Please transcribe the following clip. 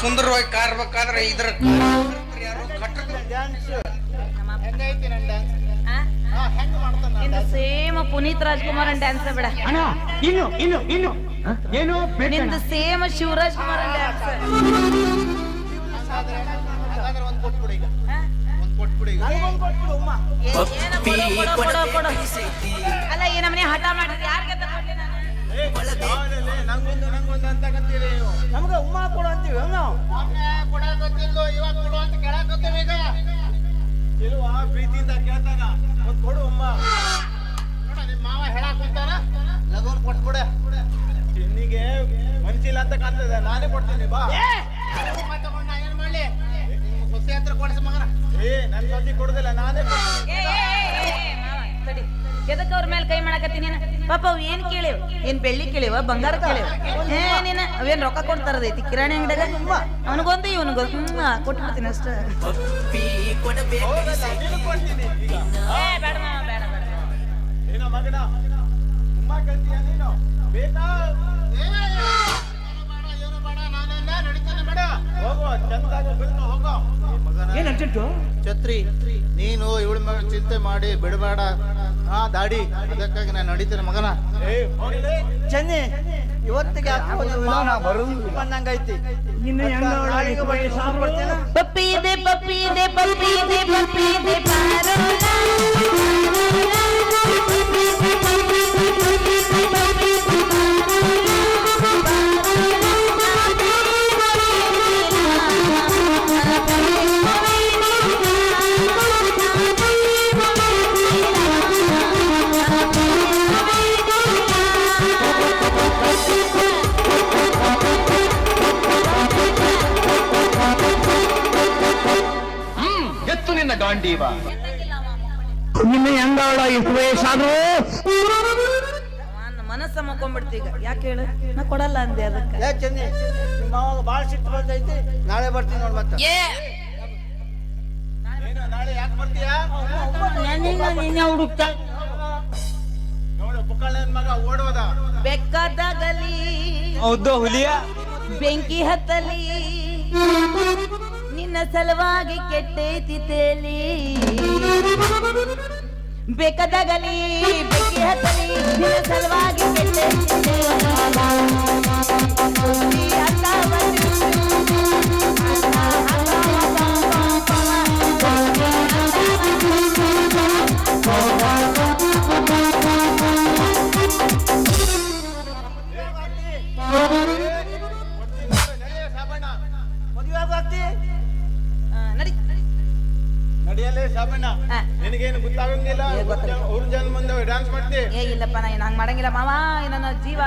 ಸುಂದರವಾಗಿ ಕಾರ್ಬೇಕಾದ್ರೆ ಇದ್ರ ಯಾರು ನಿಂದು ಸೇಮ್ ಪುನೀತ್ ರಾಜ್ಕುಮಾರ್ ಡ್ಯಾನ್ಸ್ ಬಿಡ ಅಣ್ಣ ಇನ್ನು ಏನು ನಿಂದು ಸೇಮ್ ಶಿವರಾಜ್ ಕುಮಾರ್ ಡ್ಯಾನ್ಸ್. ಅಲ್ಲ ಈ ನಮ್ಮನೆ ಹಠ ಮಾಡಿದ್ರೆ ಯಾರಿಗೆ ತಗೊಂಡ್ಲಿ ನಾನು? ನಮ್ಗ ಉಮ್ಮ ಕೊಡು ಅಂತೀವಿ ಕೊಡಕತ್ತಿಲ್ಲ ಇವಾಗ ಕೊಡು ಅಂತ ಕೇಳಕತ್ತೀವಿ ಈಗ. ಇಲ್ವಾ ಪ್ರೀತಿಯಿಂದ ಕೇಳ್ತಾನ ಒಂದ್ ಕೊಡು ಉಮ್ಮ. ನೋಡ ನಿಮ್ಮ ಮಾವ ಹೇಳಕ್ ಕುಂತಾನ ಲಗೋನ್ ಕೊಟ್ಬಿಡ. ಚಿನ್ನಿಗೆ ಮನ್ಸಿಲ್ಲ ಅಂತ ಕಾಣ್ತದೆ, ನಾನೇ ಕೊಡ್ತೀನಿ ಬಾ. ತಗೊಂಡ ಏನ್ ಮಾಡ್ಲಿ? ಸೊಸೆ ಹತ್ರ ಕೊಡ್ಸ ಮಗನ. ನನ್ ಸೊಸೆ ಕೊಡುದಿಲ್ಲ, ನಾನೇ ಕೊಡ್ತೀನಿ. ತಡಿ, ಎದಕ್ಕೆ ಅವ್ರ ಮೇಲೆ ಕೈ ಮಾಡಕತ್ತೀನಿ? ಪಾಪ ಅವ್ ಏನ್ ಕೇಳಿವ್? ಏನ್ ಬೆಳ್ಳಿ ಕೇಳಿವ, ಬಂಗಾರ ಕೇಳಿವ? ನೀನ ಅವೇನ್ ರೊಕ್ಕ ಕೊಡ್ತಾರದೈತಿ ಕಿರಾಣಿ ಅಂಗಡಿಯಾಗ? ಅವನಿಗೊಂದು ಇವನಿಗೊಂದು ಕೊಟ್ಬಿಡ್ತೀನಿ ಅಷ್ಟ. ಬೇಡ ಬೇಡ ಏನೋ ಮಗನ ಉಮ್ಮ ಕಲ್ತೀಯ ನೀನು? ಬೇಕಾ? ಏನು ಬೇಡ, ನಾನೆಲ್ಲ ನಡೀತಾನೆ ಬೇಡ. ಹೋಗೋ ಚಂದಾಗ ಬಿಡ್ತು ಹೋಗೋ. ಏನ್ ಅರ್ಜೆಂಟು? ಛತ್ರಿ, ನೀನು ಇವಳ ಮಗ ಚಿಂತೆ ಮಾಡಿ ಬಿಡಬೇಡ. ದಾಡಿ, ಅದಕ್ಕಾಗಿ ನಾನು ನಡೀತೇನೆ ಮಗನ. ಚೆನ್ನಿ ಇವತ್ತಿಗೆ ಬಂದಂಗೈತಿ. ಇನ್ನು ಪಪ್ಪಿ ಇದೆ ಪಪ್ಪಿ ಇದೆ ಪಪ್ಪಿ ಇದೆ ಪಪ್ಪಿ ಇದೆ ಗಾಂಡೀವ ನಿನ್ನ ಹೆಂಗಾಳ ವಯಸ್ಸಾದ್ರು ಮನಸ್ಸ ಮಕ್ಕೊಂಡ್ಬಿಡ್ತಿ. ಈಗ ಯಾಕೆ ಹೇಳು? ನಾ ಕೊಡಲ್ಲ ಅಂದೆ ಅದಕ್ಕೆ. ಯಾ ಚೆನ್ನಿ, ನಿಮ್ಮ ಮಾವಾಗ ಬಾಳ ಸಿಟ್ಟು ಬಂದೈತಿ. ನಾಳೆ ಬರ್ತೀನಿ ನೋಡ್ ಮತ್ತೆ. ನಾಳೆ ಯಾಕೆ ಬರ್ತೀಯಾ? ಹುಡುಕ್ತ ನೋಡು ಬುಕ್ಕಳನ್ ಮಗ ಓಡೋದ. ಬೆಕ್ಕದಾಗಲಿ ಹೌದು ಹುಲಿಯ ಬೆಂಕಿ ಹತ್ತಲಿ ನಿನ್ನ ಸಲುವಾಗಿ ಕೆಟ್ಟೈತಿ ತೇಲಿ. ಬೇಕಾದಾಗಲಿ ಬೆಂಕಿ ಹತ್ತಲಿ ನಿನ್ನ ಸಲುವಾಗಿ ಕೆಟ್ಟೈತಿ ತೇಲಿ. ನಡಿಯಲ್ಲೇ ಸಾಬಣ್ಣ, ನಿನಗೇನು ಗೊತ್ತಾಗಂಗಿಲ್ಲ. ಅವ್ರ ಜನ ಮುಂದೆ ಡ್ಯಾನ್ಸ್ ಮಾಡ್ತಿ? ಇಲ್ಲಪ್ಪ, ನಾ ಹಂಗ್ ಮಾಡಂಗಿಲ್ಲ ಮಾವ. ನನ್ನ ಜೀವ